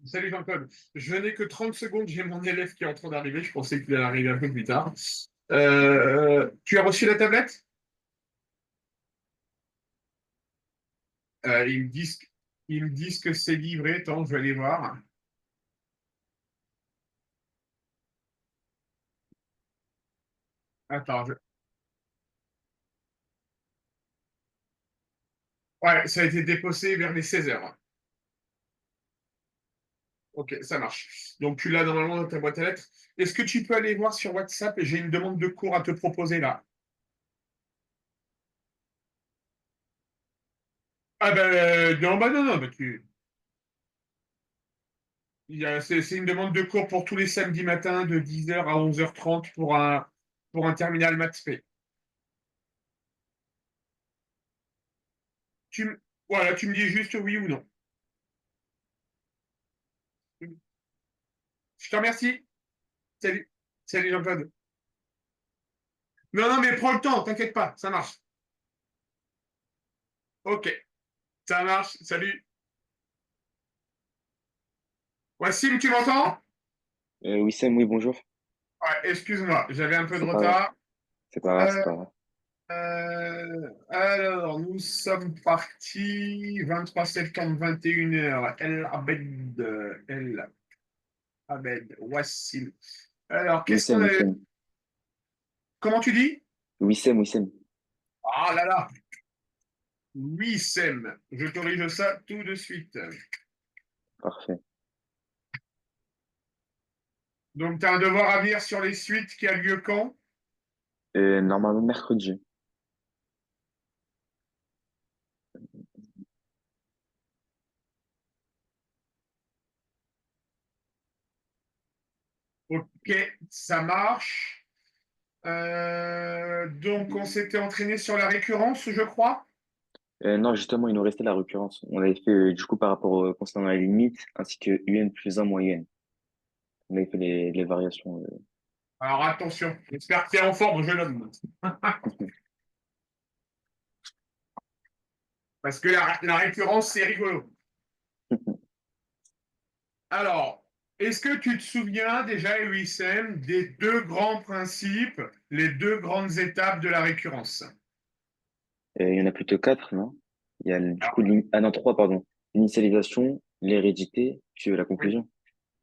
Salut Jean-Claude. Je n'ai que 30 secondes, j'ai mon élève qui est en train d'arriver. Je pensais qu'il allait arriver un peu plus tard. Tu as reçu la tablette? Euh, ils me disent, ils me disent que c'est livré. Attends, je vais aller voir. Attends, ouais, ça a été déposé vers les 16 heures. Ok, ça marche. Donc tu l'as normalement dans ta boîte à lettres. Est-ce que tu peux aller voir sur WhatsApp? J'ai une demande de cours à te proposer là. Ah ben non, bah non, non, bah, c'est une demande de cours pour tous les samedis matins de 10 heures à 11h30 pour un terminal maths P. Voilà, tu me dis juste oui ou non. Je te remercie. Salut. Salut Jean-Claude. Non, non, mais prends le temps, t'inquiète pas, ça marche. Ok, ça marche. Salut. Wassim, tu m'entends? Oui, Sam, oui, bonjour. Ouais, excuse-moi, j'avais un peu de C'est pas grave, retard. c'est pas grave, c'est Euh, pas grave. alors, nous sommes partis 23 septembre, 21h. El Abed, Wassim. Alors, Oui, qu'est-ce qu'on Sam, oui, avait. Sam. Comment tu dis? Oui, Sam, oui, Sam. Ah là là, oui, Sem. Je corrige ça tout de suite. Parfait. Donc, tu as un devoir à venir sur les suites qui a lieu quand? Normalement, mercredi. Ok, ça marche. Donc, on s'était entraîné sur la récurrence, je crois. Non, justement, il nous restait la récurrence. On avait fait, du coup, par rapport concernant la limite, ainsi que UN plus 1 moins UN. On avait fait les variations. Alors, attention, j'espère que tu es en forme, jeune homme. Parce que la récurrence, c'est rigolo. Alors, est-ce que tu te souviens déjà, Wissem, des deux grands principes, les deux grandes étapes de la récurrence? Il y en a plutôt quatre, non? Il y a, du coup, ah non, trois, pardon. L'initialisation, l'hérédité, puis la Oui. conclusion.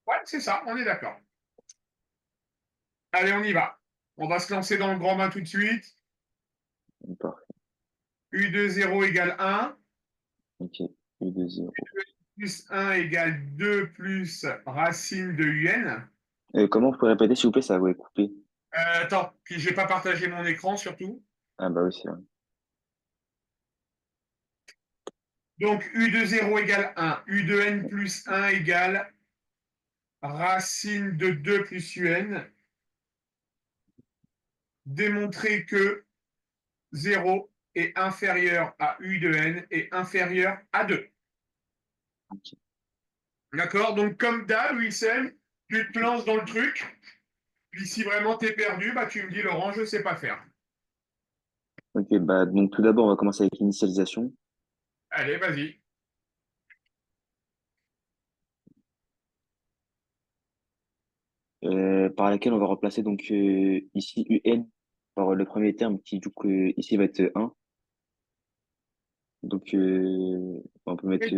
Ouais, c'est ça, on est d'accord. Allez, on y va. On va se lancer dans le grand bain tout de suite. Parfait. U2 0 égale 1. Ok. U de 0. Plus 1 égale 2 plus racine de UN. Comment vous pouvez répéter, s'il vous plaît, ça va couper. Attends, puis j'ai pas partagé mon écran surtout. Ah bah oui, c'est vrai. Donc U2 0 égale 1. U2N plus 1 égale racine de 2 plus UN. Démontrer que 0 est inférieur à U de N et inférieur à 2. Ok. D'accord? Donc, comme d'hab, Wissem, tu te lances dans le truc. Puis, si vraiment tu es perdu, bah, tu me dis, Laurent, je ne sais pas faire. Ok, bah, donc tout d'abord, on va commencer avec l'initialisation. Allez, vas-y. Par laquelle on va remplacer donc ici UN par le premier terme qui du coup ici va être 1. Donc on peut mettre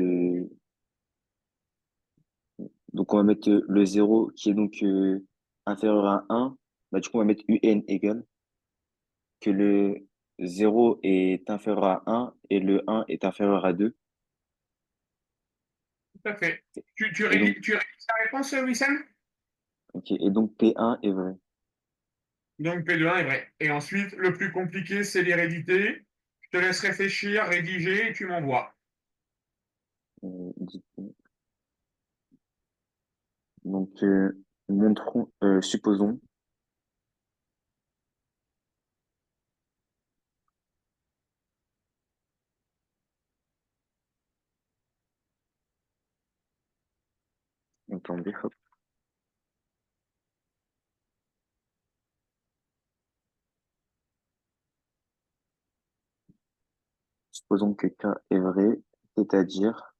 donc on va mettre le 0 qui est donc inférieur à 1. Bah, du coup on va mettre UN égale que le 0 est inférieur à 1 et le 1 est inférieur à 2. Tout à fait. Et donc Tu révises ta réponse, Wissem? ok, et donc P1 est vrai. Donc, P2 1 est vrai. Et ensuite, le plus compliqué, c'est l'hérédité. Je te laisse réfléchir, rédiger et tu m'envoies. Dit- Donc montrons supposons. Attendez, hop. Supposons que K est vrai, c'est-à-dire,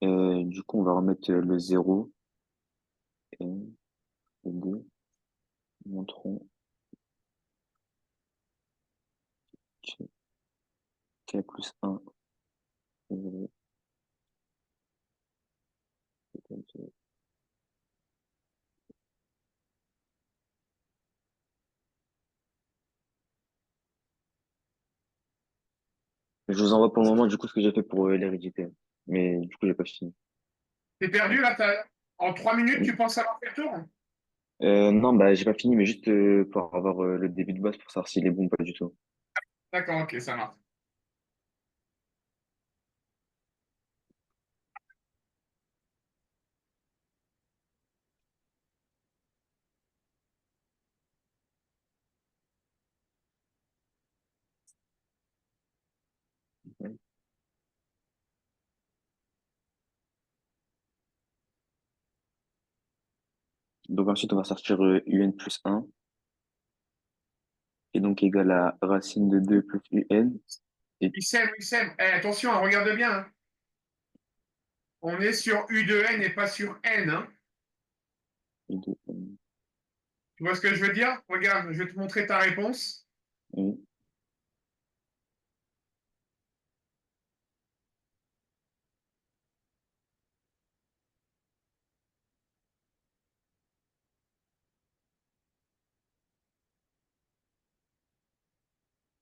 Du coup, on va remettre le 0 et le 2. Montrons que k plus 1 est égal à 0. Je vous envoie pour le moment, du coup, ce que j'ai fait pour l'hérédité. Mais du coup, j'ai pas fini. T'es perdu là, en 3 minutes, Oui. tu penses avoir fait le tour? Non, bah, j'ai pas fini, mais juste pour avoir le début de base pour savoir s'il est bon ou pas du tout. D'accord, ok, ça marche. Ouais. Donc ensuite, on va sortir un plus 1, qui est donc égal à racine de 2 plus un. Et Wissem, eh, attention, hein, regarde bien, hein. On est sur U de N et pas sur N, hein. et 2n. Tu vois ce que je veux dire? Regarde, je vais te montrer ta réponse. Oui.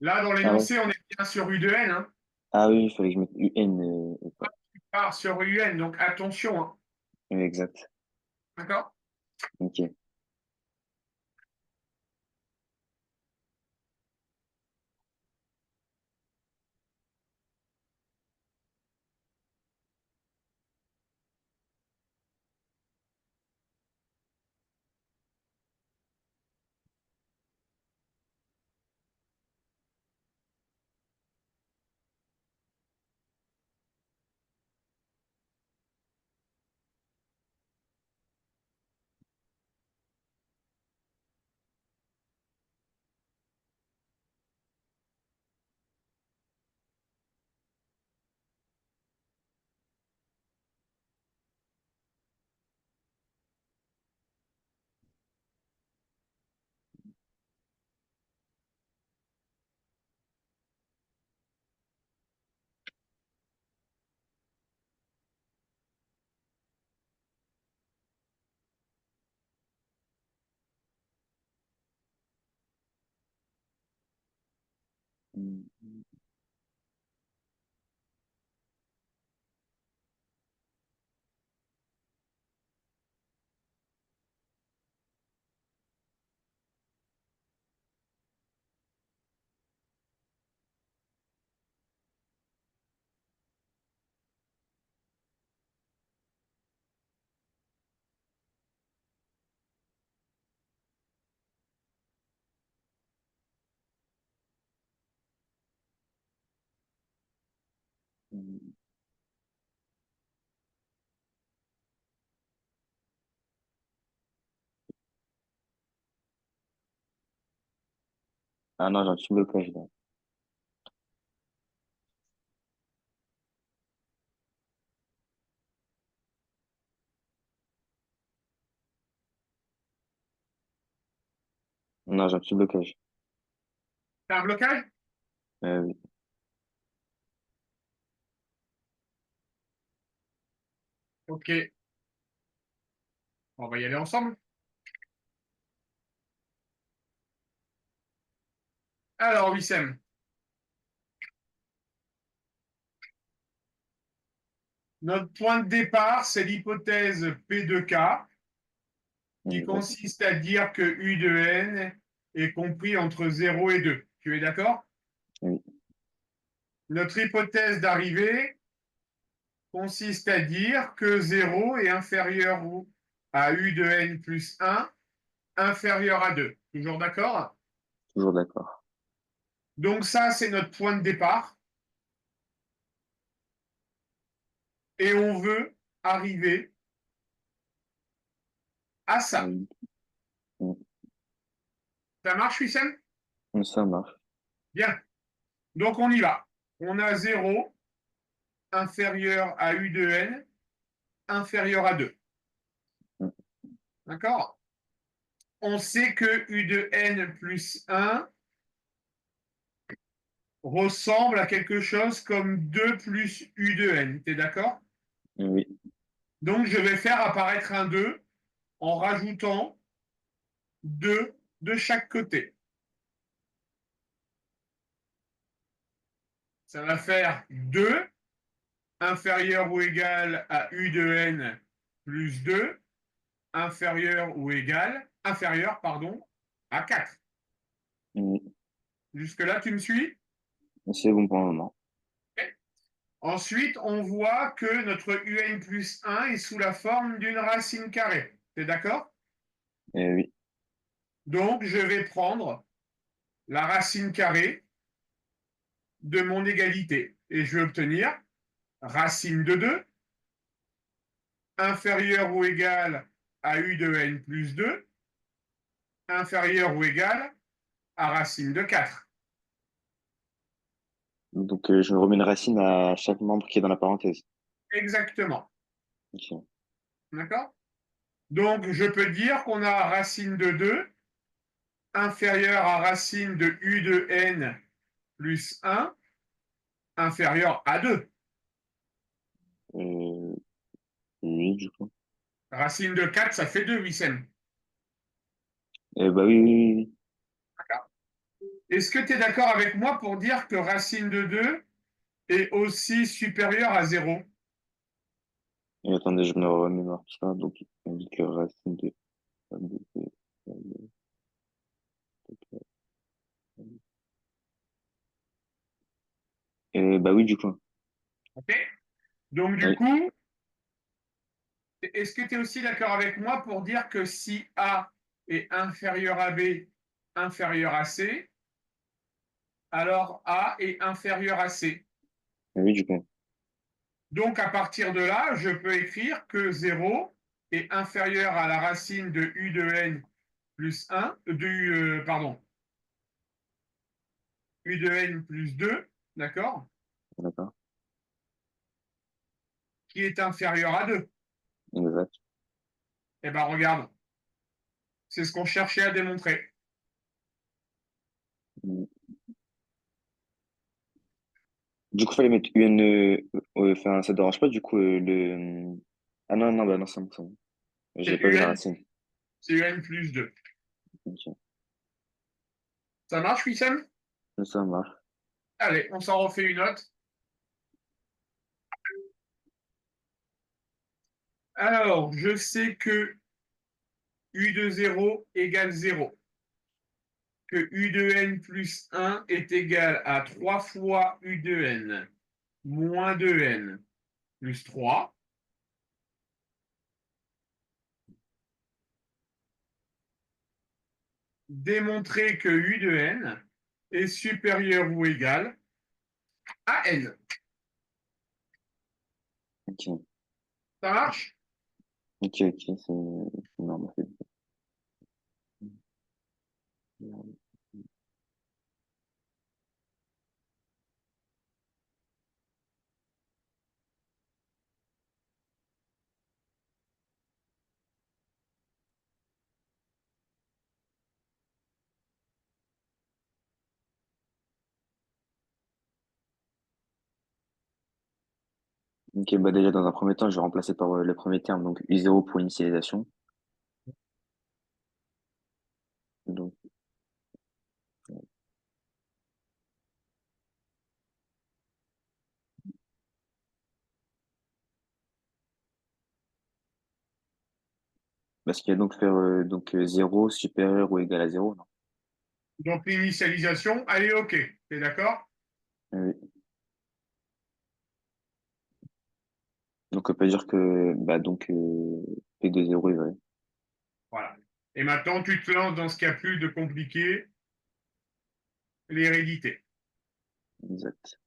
Là, dans Ah ouais. l'énoncé, on est bien sur U de N, hein. Ah oui, il fallait que je mette un et pas. Tu pars sur UN, donc attention, hein. Oui, exact. D'accord? Ok. Ah non, j'ai un petit blocage là. Non, j'ai un petit blocage. T'as un blocage? Oui. Ok, on va y aller ensemble. Alors, Wissem, notre point de départ, c'est l'hypothèse P de K, qui Exact. consiste à dire que U de N est compris entre 0 et 2. Tu es d'accord? Oui. Notre hypothèse d'arrivée consiste à dire que 0 est inférieur à U de N plus 1, inférieur à 2. Toujours d'accord? Toujours d'accord. Donc ça, c'est notre point de départ. Et on veut arriver à ça. Oui. Oui. Ça marche, Wissem? Ça marche. Bien. Donc on y va. On a 0 inférieur à U de N inférieur à 2. Mm. D'accord? On sait que U de n plus 1 ressemble à quelque chose comme 2 plus U de n. Tu es d'accord? Oui. Donc, je vais faire apparaître un 2 en rajoutant 2 de chaque côté. Ça va faire 2 inférieur ou égal à U de n plus 2 inférieur pardon, à 4. Oui. Jusque-là, tu me suis? C'est bon pour le moment. Okay. Ensuite, on voit que notre UN plus 1 est sous la forme d'une racine carrée. Tu es d'accord? Oui. Donc, je vais prendre la racine carrée de mon égalité et je vais obtenir racine de 2 inférieur ou égal à U de n plus 2 inférieur ou égal à racine de 4. Donc, je remets une racine à chaque membre qui est dans la parenthèse. Exactement. Ok. D'accord? Donc, je peux dire qu'on a racine de 2 inférieur à racine de U de n plus 1 inférieur à 2. Euh, oui, du coup. Racine de 4, ça fait 2, Wissem. Bah oui, oui, oui, oui. Est-ce que tu es d'accord avec moi pour dire que racine de 2 est aussi supérieure à 0? Et attendez, je me remémore tout ça. Donc, on dit que racine de... bah oui, du coup. Okay. Donc, du Oui, coup, est-ce que tu es aussi d'accord avec moi pour dire que si A est inférieur à B, inférieur à C, alors A est inférieur à C? oui, du coup. Donc, à partir de là, je peux écrire que 0 est inférieur à la racine de U de n plus 1, pardon, U de n plus 2, d'accord, D'accord. qui est inférieur à 2. Exact. Eh bien, regarde, c'est ce qu'on cherchait à démontrer. Mm. Du coup, fallait mettre UN. Enfin, ça dérange pas, du coup, Ah non, non, bah non, c'est bon, c'est bon. C'est J'ai pas vu la UN, racine. c'est UN plus 2. Ok. Ça marche, Wissam? Ça marche. Allez, on s'en refait une autre. Alors, je sais que U de 0 égale 0, que U de n plus 1 est égal à 3 fois U de n moins 2n plus 3. Démontrer que U de n est supérieur ou égal à n. Ok. Ça marche? Ok, ok, c'est normal. Ok, bah déjà, dans un premier temps, je vais remplacer par le premier terme, donc U0 pour initialisation. Donc, parce qu'il y a donc faire 0 supérieur ou égal à 0, non? Donc l'initialisation, elle est OK. T'es d'accord? Oui. Donc, on peut dire que bah, P de 0 est vrai. Voilà. Et maintenant, tu te lances dans ce qu'il y a plus de compliqué, l'hérédité. Exact.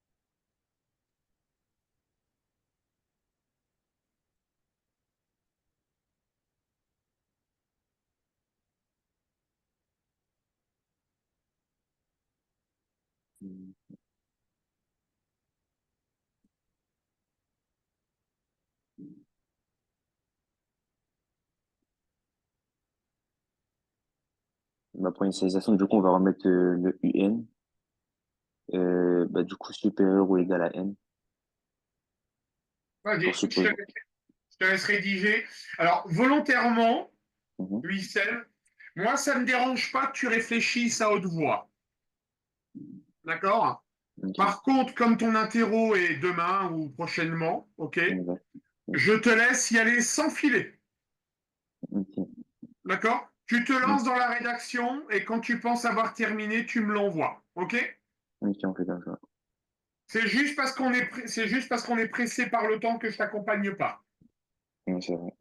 bah, pour initialisation, du coup, on va remettre le UN, bah, du coup, supérieur ou égal à N, pour Vas-y, supposer. je te laisse rédiger. Alors, volontairement, Mhm. Wissem, moi, ça ne me dérange pas que tu réfléchisses à haute voix. D'accord? Ok, Par contre, comme ton interro est demain ou prochainement, ok, exact. je te laisse y aller sans filet. Ok, D'accord? Tu te ok, lances dans la rédaction et quand tu penses avoir terminé, tu me l'envoies. Ok? ok, on fait comme ça. C'est juste parce qu'on est pressé par le temps que je t'accompagne pas. Ouais, c'est vrai.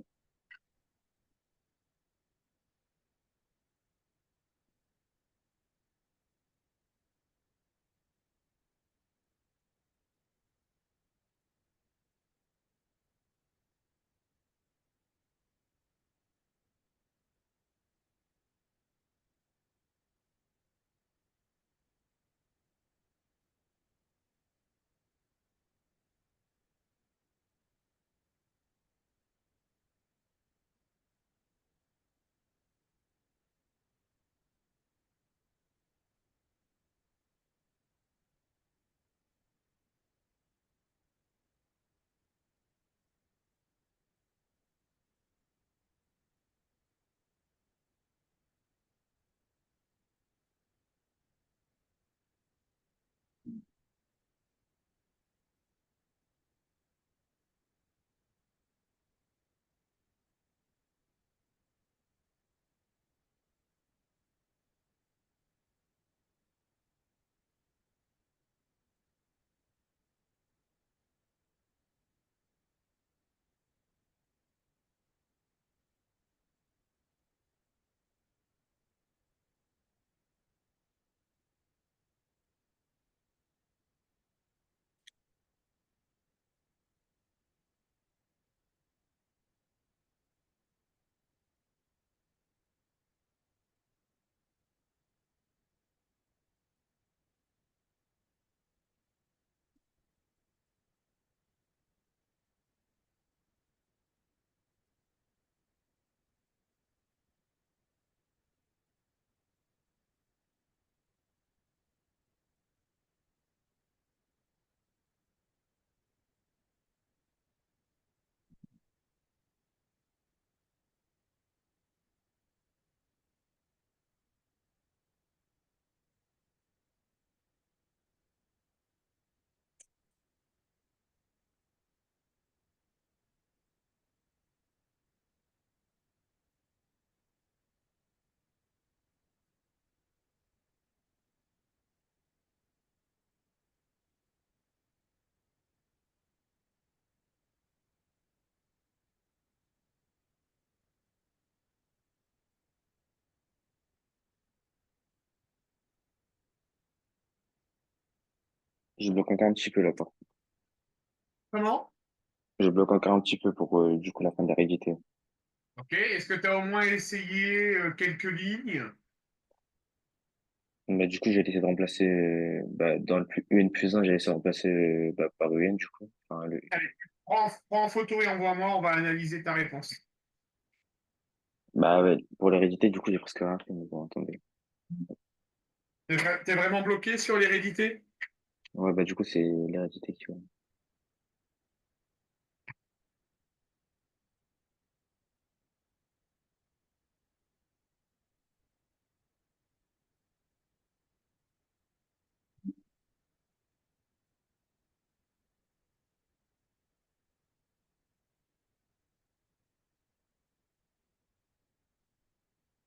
Je bloque encore un petit peu là, par contre. Comment? Je bloque encore un petit peu pour, du coup, la fin de l'hérédité. Ok. Est-ce que tu as au moins essayé quelques lignes? Bah, du coup, j'ai essayé de remplacer, bah, dans le plus, UN plus 1, j'ai essayé de remplacer, bah, par UN, du coup. Enfin, Allez, prends en photo et envoie-moi, on va analyser ta réponse. bah, ouais, pour l'hérédité, du coup, j'ai presque rien fait, mais bon, attendez. T'es vraiment bloqué sur l'hérédité? Ouais, bah, du coup, c'est l'hérédité qui va.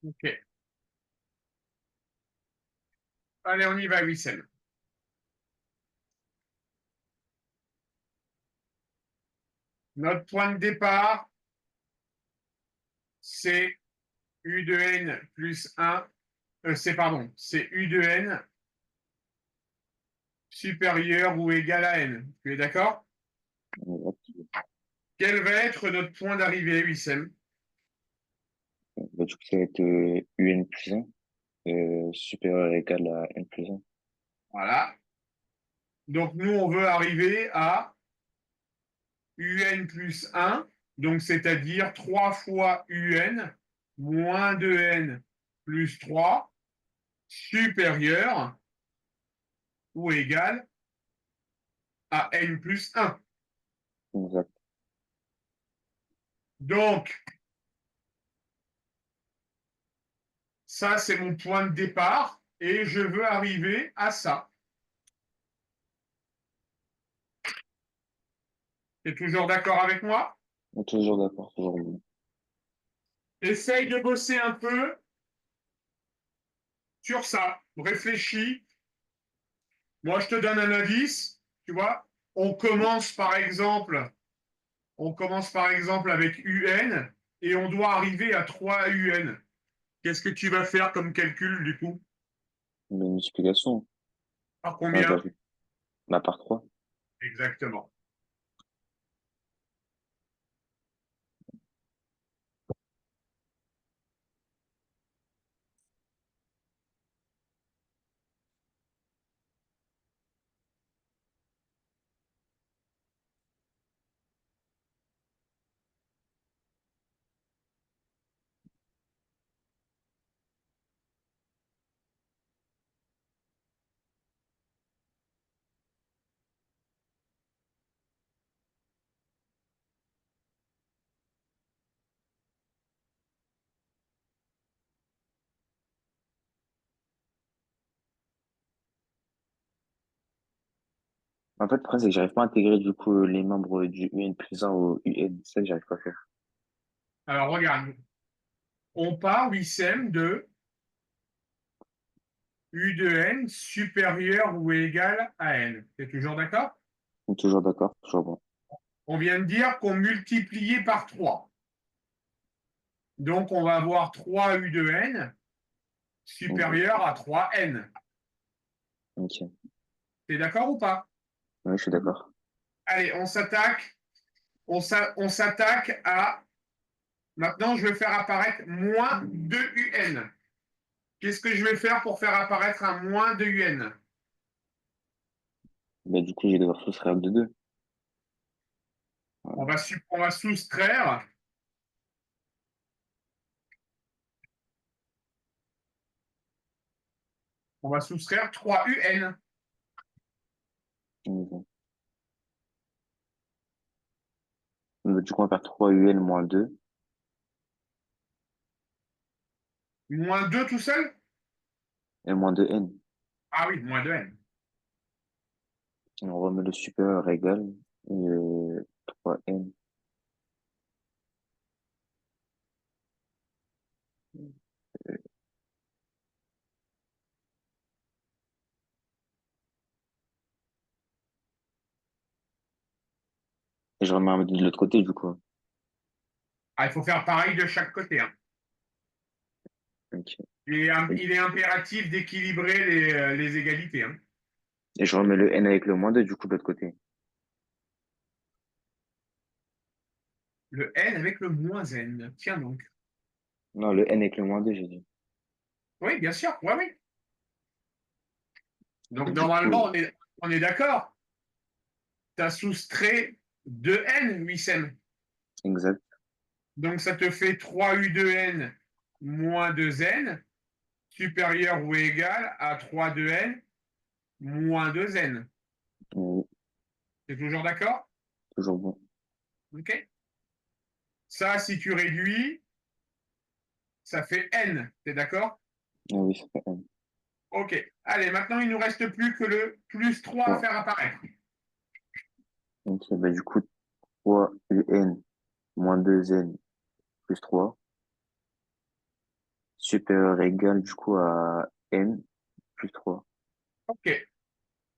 Ok. Allez, on y va, Wissem. Notre point de départ, c'est U de n plus 1. C'est U de n supérieur ou égal à n. Tu es d'accord? Exact. Quel va être notre point d'arrivée, Wissem? Bah, du coup, ça va être, UN plus 1, supérieur et égal à N plus 1. Voilà. Donc, nous, on veut arriver à UN plus 1, donc c'est-à-dire 3 fois UN moins 2n plus 3. supérieur ou égal à n plus 1. Exact. Donc, ça, c'est mon point de départ et je veux arriver à ça. Tu es toujours d'accord avec moi? Toujours d'accord, toujours bon. Essaye de bosser un peu sur ça. Réfléchis. Moi, je te donne un indice. Tu vois, on commence par exemple avec UN et on doit arriver à 3 UN. Qu'est-ce que tu vas faire comme calcul du coup? Une multiplication. Par Ah, bah, combien? bah, par 3. Exactement. En fait, le problème, c'est que j'arrive pas à intégrer, du coup, les membres du UN plus 1 au UN. C'est ça que j'arrive pas à faire. Alors regarde, on part, Wissem, de U de n supérieur ou égal à n. Tu es toujours d'accord? Toujours d'accord, toujours bon. On vient de dire qu'on multipliait par 3. Donc, on va avoir 3 U de n Mhm. supérieur à 3n. Ok. Tu es d'accord ou pas? Oui, je suis d'accord. Allez, on s'attaque à... Maintenant, je vais faire apparaître moins 2un. Qu'est-ce que je vais faire pour faire apparaître un moins 2un? Mais du coup, je vais devoir soustraire de 2. Voilà. On va soustraire. On va soustraire 3un. Mhm. Donc, du coup, on va faire 3 UN moins 2 Moins 2 tout seul? et moins 2 N. Ah oui, moins 2n. Et on remet le supérieur égal et 3 N. Et je remets un de l'autre côté, du coup. Ah, il faut faire pareil de chaque côté, hein. Ok. Il est impératif d'équilibrer les égalités, hein. Et je remets le N avec le moins 2 du coup, de l'autre côté. Le n avec le moins n. Tiens donc. Non, le N avec le moins 2 j'ai dit. Oui, bien sûr. Oui, oui. Donc, Et du coup, normalement, on est d'accord. Tu as soustrait 2n, Wissem. exact. Donc, ça te fait 3u de n moins 2n supérieur ou égal à 3 de n moins 2n. Oui, Tu es toujours d'accord? toujours bon. OK. Ça, si tu réduis, ça fait n. Tu es d'accord? Ah oui, ça fait N. OK. Allez, maintenant, il ne nous reste plus que le plus 3 à 3. faire apparaître. Ok, bah du coup, 3 UN moins 2 N plus 3 supérieur égal du coup à N plus 3. OK.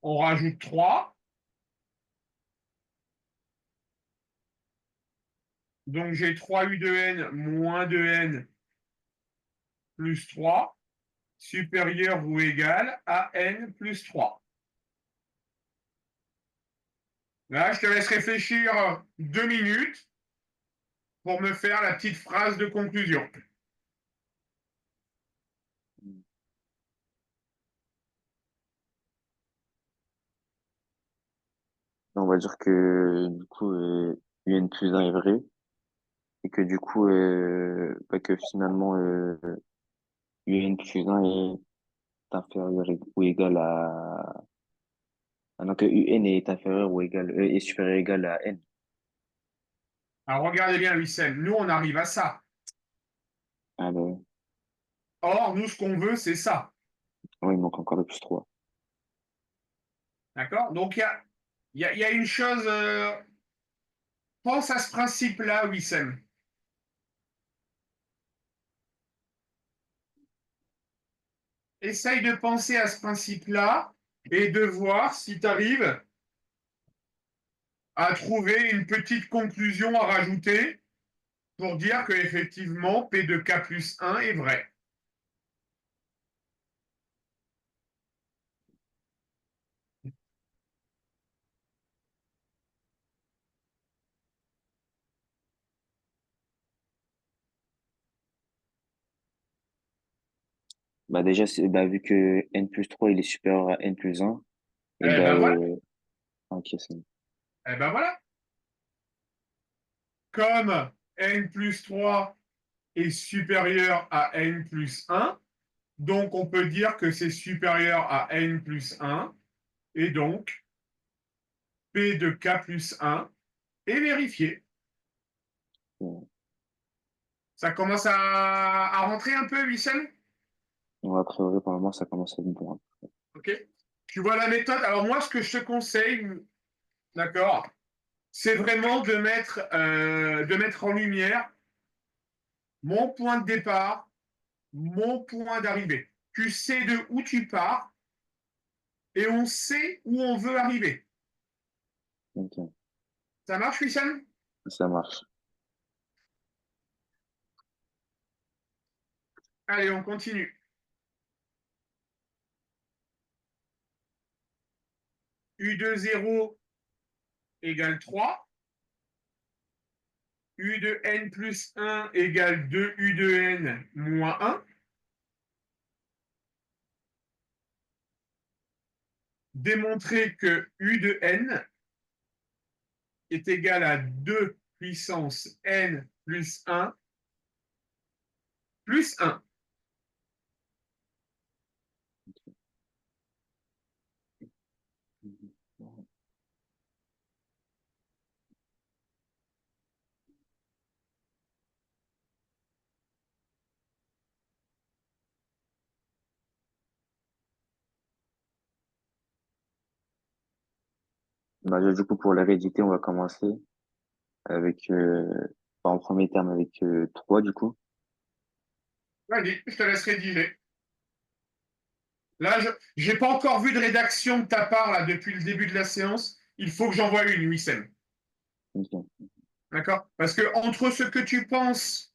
On rajoute 3. Donc, j'ai 3u de n moins 2n plus 3 supérieur ou égal à n plus 3. Là, je te laisse réfléchir 2 minutes pour me faire la petite phrase de conclusion. On va dire que du coup, UN plus 1 est vrai et que du coup, bah, que finalement, UN plus 1 est inférieur ou égal à... Ah non, que UN est inférieur ou égal, est supérieur ou égal à N. Alors regardez bien, Wissem, nous on arrive à ça. Ah ben, ouais. Or, nous, ce qu'on veut, c'est ça. Ouais, il manque encore le plus 3. D'accord. Donc, il y a une chose. Pense à ce principe-là, Wissem. Essaye de penser à ce principe-là et de voir si tu arrives à trouver une petite conclusion à rajouter pour dire que effectivement P de K plus 1 est vrai. Bah déjà, bah, vu que N plus 3 il est supérieur à N plus 1, et Eh bah, ben voilà. ok, c'est bon. Eh ben voilà. Comme N plus 3 est supérieur à N plus 1, donc on peut dire que c'est supérieur à N plus 1, et donc P de K plus 1 est vérifié. Bon. Ça commence à rentrer un peu, Wissem. A priori, pour le moment, ça commence à être bon. Ok. Tu vois la méthode. Alors moi, ce que je te conseille, d'accord, c'est vraiment de mettre en lumière mon point de départ, mon point d'arrivée. Tu sais de où tu pars et on sait où on veut arriver. Ok, Ça marche, Wissam? ça marche. Allez, on continue. U de 0 égale 3. U de n plus 1 égale 2U de n moins 1. Démontrer que U de n est égal à 2 puissance n plus 1 plus 1. Bah, du coup, pour l'hérédité, on va commencer avec, en premier terme, avec 3, du coup. Vas-y, je te laisse rédiger. Là, je n'ai pas encore vu de rédaction de ta part là, depuis le début de la séance. Il faut que j'envoie une, Wissem. Ok. D'accord? Parce que entre ce que tu penses,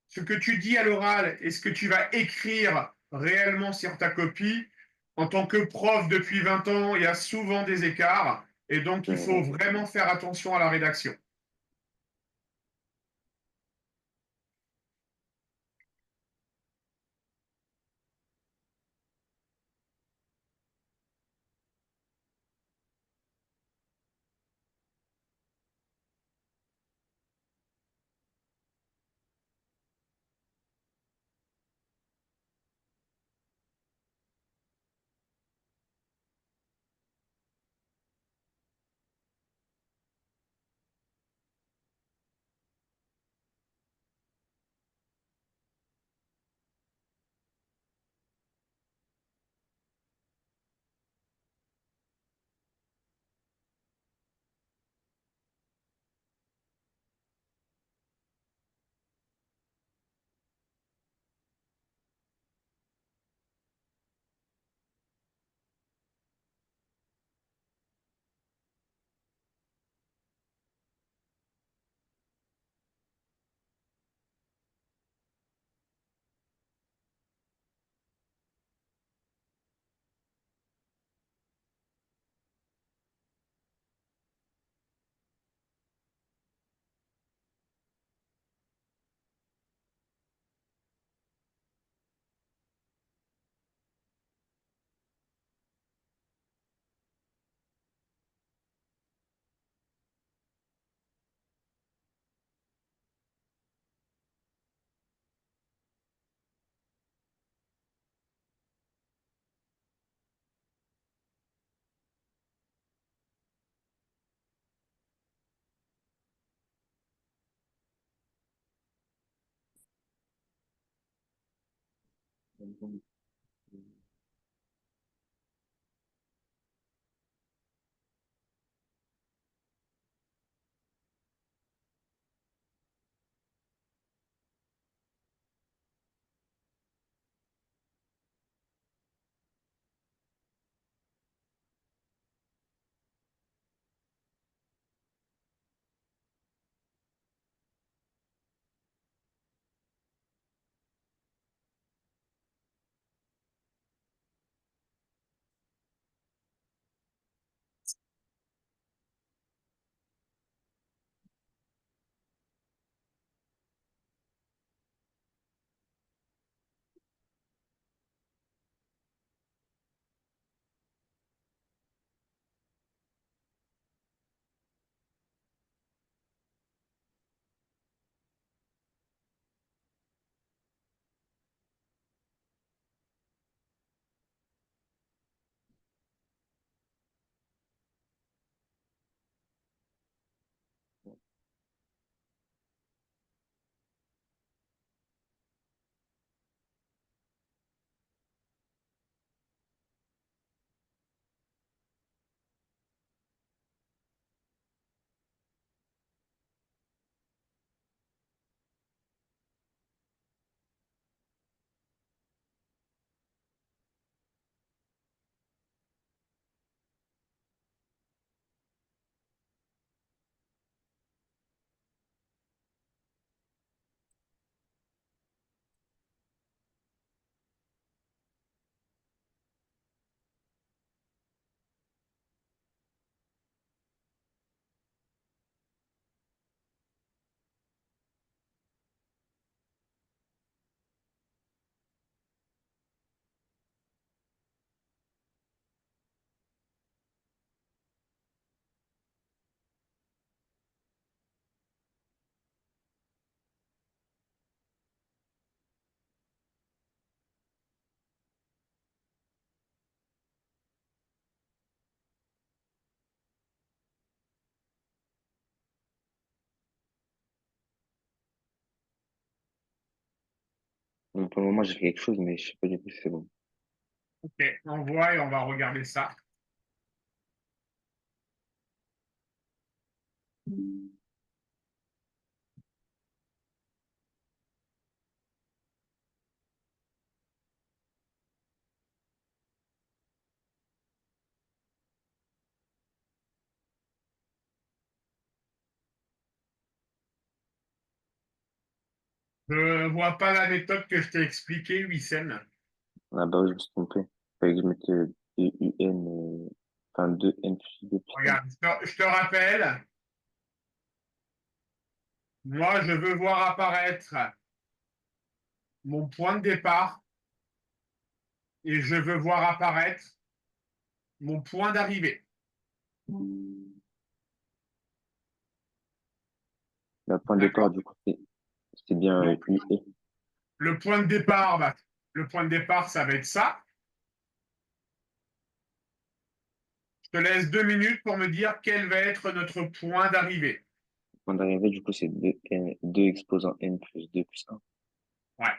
ce que tu dis à l'oral et ce que tu vas écrire réellement sur ta copie, en tant que prof depuis 20 ans, il y a souvent des écarts. Et donc, il faut vraiment faire attention à la rédaction. Donc, pour le moment, j'ai fait quelque chose, mais je sais pas du coup si c'est bon. Ok, on voit et on va regarder ça. Je ne vois pas la méthode que je t'ai expliquée, Wissem. Ah bah oui, je me suis trompé. Fallait que je mette 2UN, enfin 2N plus 2 plus 1. Regarde, je te rappelle, moi, je veux voir apparaître mon point de départ et je veux voir apparaître mon point d'arrivée. Le point de départ, D'accord? du coup, c'est bien Donc, UE. le point de départ, ça va être ça. Je te laisse 2 minutes pour me dire quel va être notre point d'arrivée. Point d'arrivée, du coup, c'est 2 exposant N plus 2 plus 1. Ouais.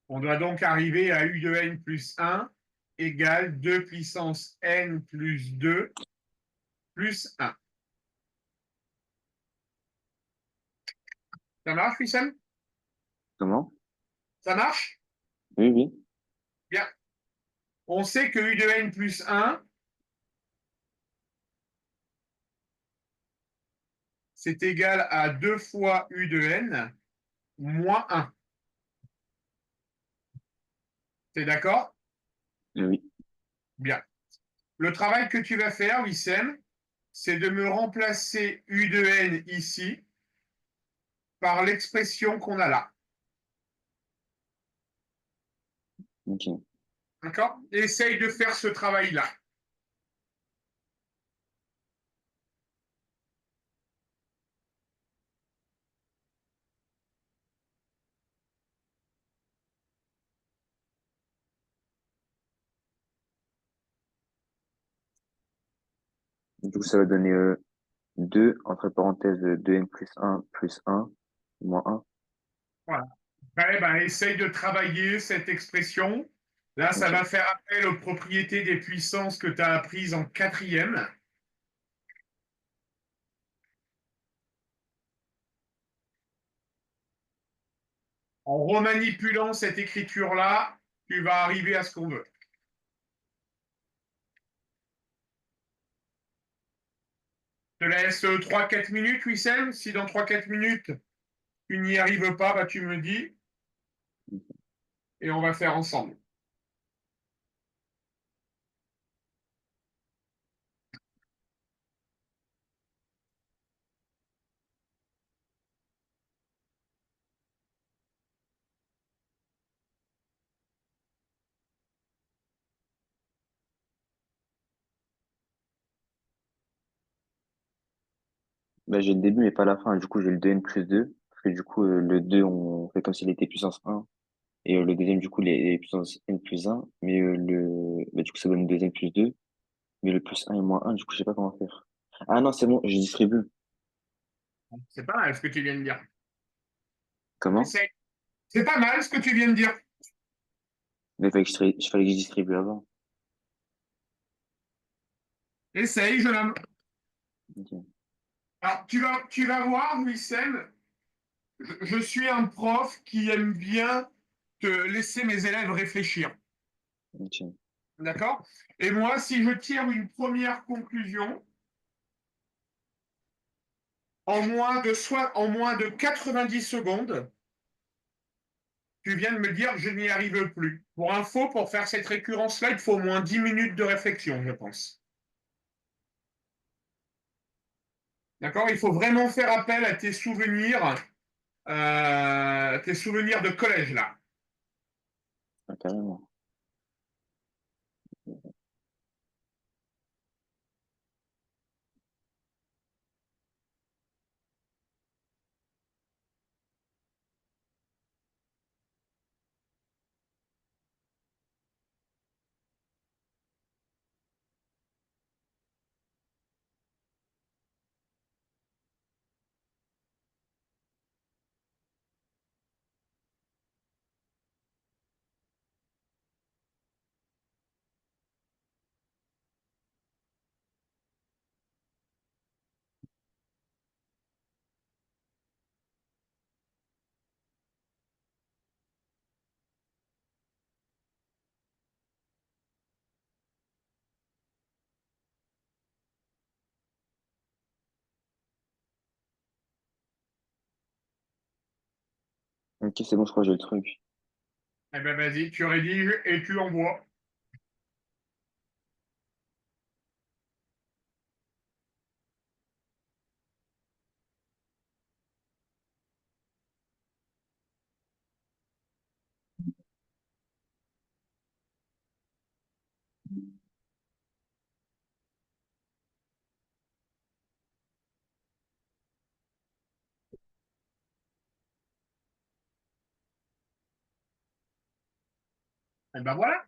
On doit donc arriver à U de n plus 1 égale 2 puissance n plus 2 plus 1. Ça marche, Wissem? Comment? Ça marche? Oui, oui. Bien. On sait que U de n plus 1, c'est égal à 2 fois U de n moins 1. T'es d'accord? Oui. Bien. Le travail que tu vas faire, Wissem, c'est de me remplacer U de n ici par l'expression qu'on a là. Ok. D'accord? Essaye de faire ce travail-là. Du coup, ça va donner 2, entre parenthèses, 2N plus 1 moins 1. Voilà. Ouais, ben, essaye de travailler cette expression. Là, ça Ok. va faire appel aux propriétés des puissances que tu as apprises en quatrième. En remanipulant cette écriture-là, tu vas arriver à ce qu'on veut. Je te laisse 3-4 minutes, Wissem. Si dans 3-4 minutes, tu n'y arrives pas, bah, tu me dis et on va faire ensemble. Bah, j'ai le début, mais pas la fin. Du coup, j'ai le 2n+2. Parce que du coup, le 2 on fait comme s'il était puissance 1. Et le deuxième, du coup, il est puissance n+1. Mais du coup, ça donne 2n+2. Mais le +1 et -1, du coup, je sais pas comment faire. Ah non, c'est bon, je distribue. C'est pas mal ce que tu viens de dire. Comment? Essaye. C'est pas mal ce que tu viens de dire. Mais fallait que je distribue avant. Essaye, jeune homme. Ok, Alors, tu vas voir, Wissem, je suis un prof qui aime bien te laisser mes élèves réfléchir. ok, D'accord? Et moi, si je tire une première conclusion, en moins de 90 secondes, tu viens de me dire que je n'y arrive plus. Pour info, pour faire cette récurrence-là, il faut au moins 10 minutes de réflexion, je pense. D'accord? Il faut vraiment faire appel à tes souvenirs de collège, là. ah, carrément. Ok, c'est bon, je crois que j'ai le truc. Eh ben, vas-y, tu rédiges et tu envoies. Eh ben voilà.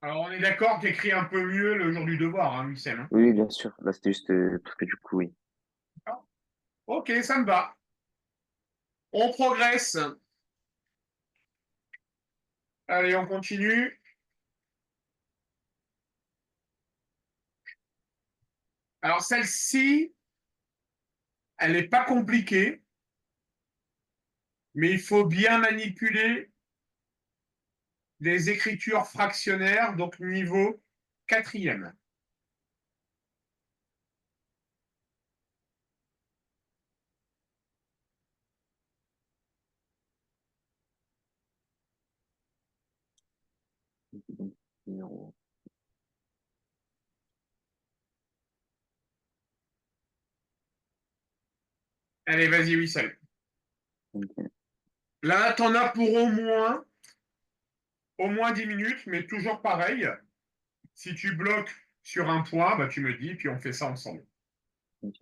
Alors, on est d'accord, tu écris un peu mieux le jour du devoir, hein, Wissem, hein. Oui, oui, bien sûr. Là, c'était juste parce que du coup, oui. Ok, ça me va. On progresse. Allez, on continue. Alors, celle-ci, elle n'est pas compliquée, mais il faut bien manipuler les écritures fractionnaires, donc niveau quatrième. Donc, numéro- Allez, vas-y, Wissem. ok. Là, tu en as pour au moins 10 minutes, mais toujours pareil. Si tu bloques sur un point, bah, tu me dis, puis on fait ça ensemble. Ok.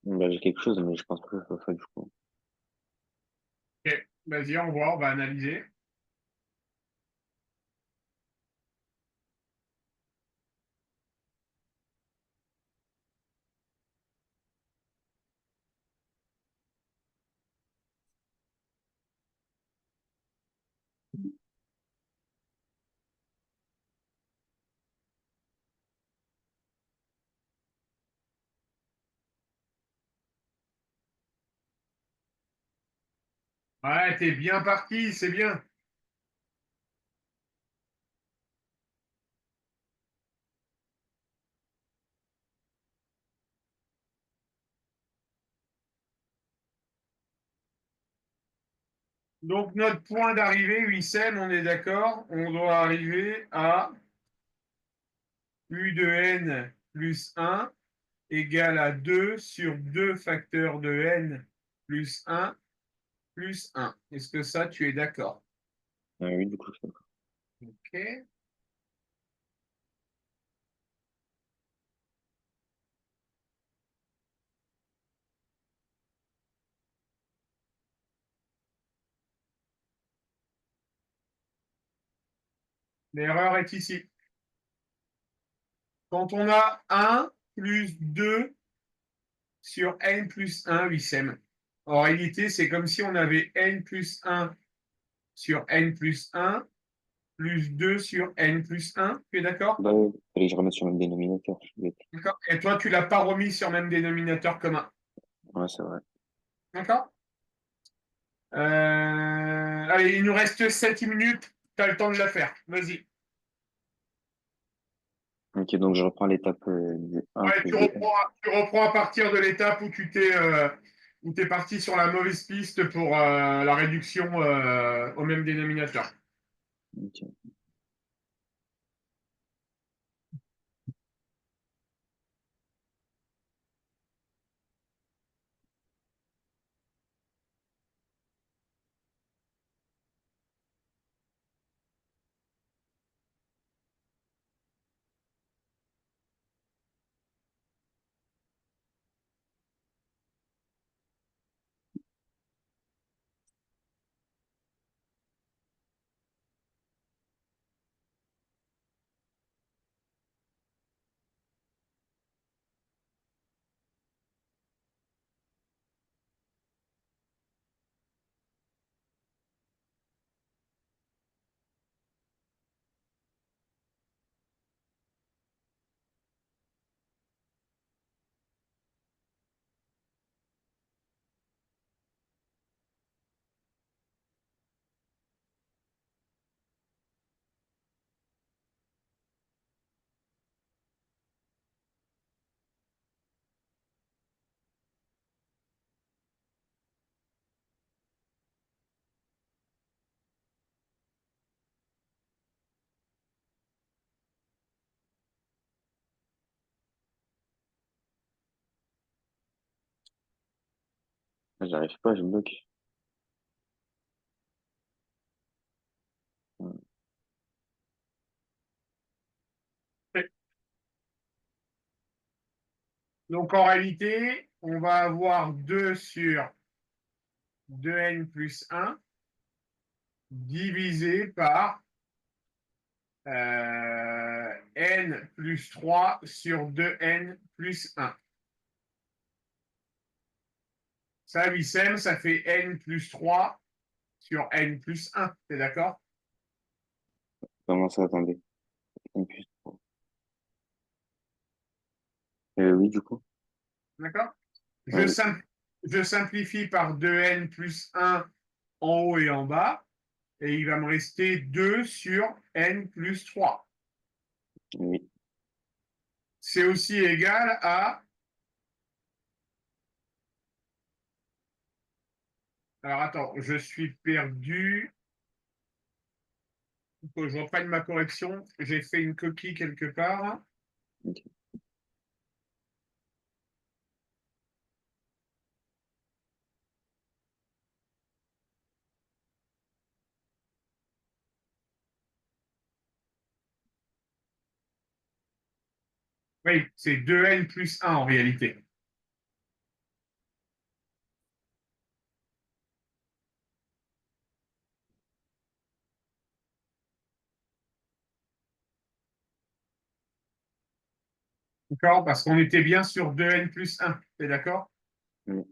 Bah, j'ai quelque chose, mais je pense pas que ce soit ça, du coup. Ok, vas-y, on voit, on va analyser. Ouais, t'es bien parti, c'est bien. Donc, notre point d'arrivée, Wissem, on est d'accord, on doit arriver à U de n plus 1 égale à 2 sur 2 facteurs de n plus 1 plus 1. Est-ce que ça, tu es d'accord? Oui, du coup, Ok. L'erreur est ici. Quand on a 1 plus 2 sur n plus 1, Wissem, en réalité, c'est comme si on avait n plus 1 sur n plus 1 plus 2 sur n plus 1. Tu es d'accord? bah, ouais, fallait que je remette sur le même dénominateur. Je suis bête. D'accord. Et toi, tu ne l'as pas remis sur même dénominateur commun. Ouais, c'est vrai. D'accord. Allez, il nous reste 7 minutes. Tu as le temps de la faire. Vas-y. Ok, donc je reprends l'étape du 1 Ouais, plus 2n. tu reprends à partir de l'étape où t'es parti sur la mauvaise piste pour la réduction au même dénominateur. Ok. J'arrive pas, je bloque. Ouais. Donc en réalité, on va avoir 2 sur 2n plus 1 divisé par n plus 3 sur 2n plus 1. Ça, Wissem, ça fait n plus 3 sur n plus 1. T'es d'accord? Comment ça, attendez? N plus 3. Oui, du coup. D'accord? Je, Oui, sim- je simplifie par 2n plus 1 en haut et en bas, et il va me rester 2 sur n plus 3. oui. C'est aussi égal à... Alors attends, je suis perdu. Il faut que je reprenne ma correction. J'ai fait une coquille quelque part. Ok. Oui, c'est 2n plus 1 en réalité. D'accord? Parce qu'on était bien sur 2n plus 1. T'es d'accord? Oui.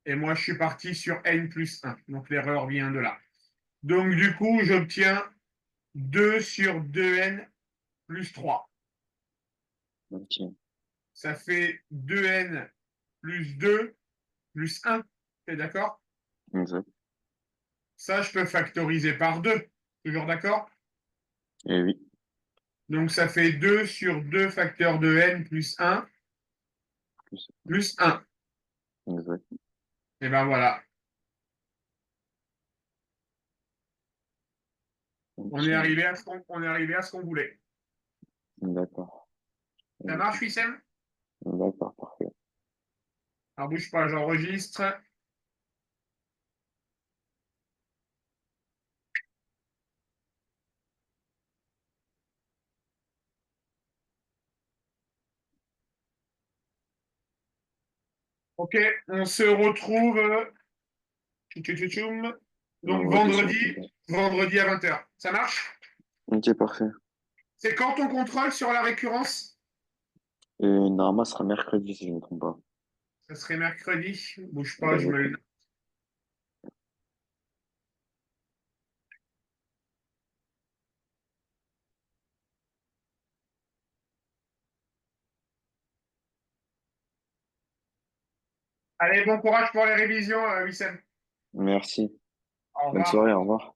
Et moi, je suis parti sur n plus 1. Donc, l'erreur vient de là. Donc, du coup, j'obtiens 2 sur 2n plus 3. Ok. Ça fait 2n plus 2 plus 1. T'es d'accord? Exact. Ça, je peux factoriser par 2. Toujours d'accord? Et oui. Donc, ça fait 2 sur 2 facteurs de n plus 1 Plus. plus 1. Exact. Et ben voilà. On est Ok. arrivé à ce qu'on voulait. D'accord. Ça marche, Wissem? D'accord, parfait. Alors, bouge pas, j'enregistre. Ok, on se retrouve donc Vendredi soir. vendredi à 20h. Ça marche? Ok, parfait. C'est quand ton contrôle sur la récurrence? Normalement, ce sera mercredi, si je ne me trompe pas. Ça serait mercredi. Bouge pas, je me le Exactement. note. Allez, bon courage pour les révisions, Wissem. Merci. Au Bonne revoir. soirée, au revoir.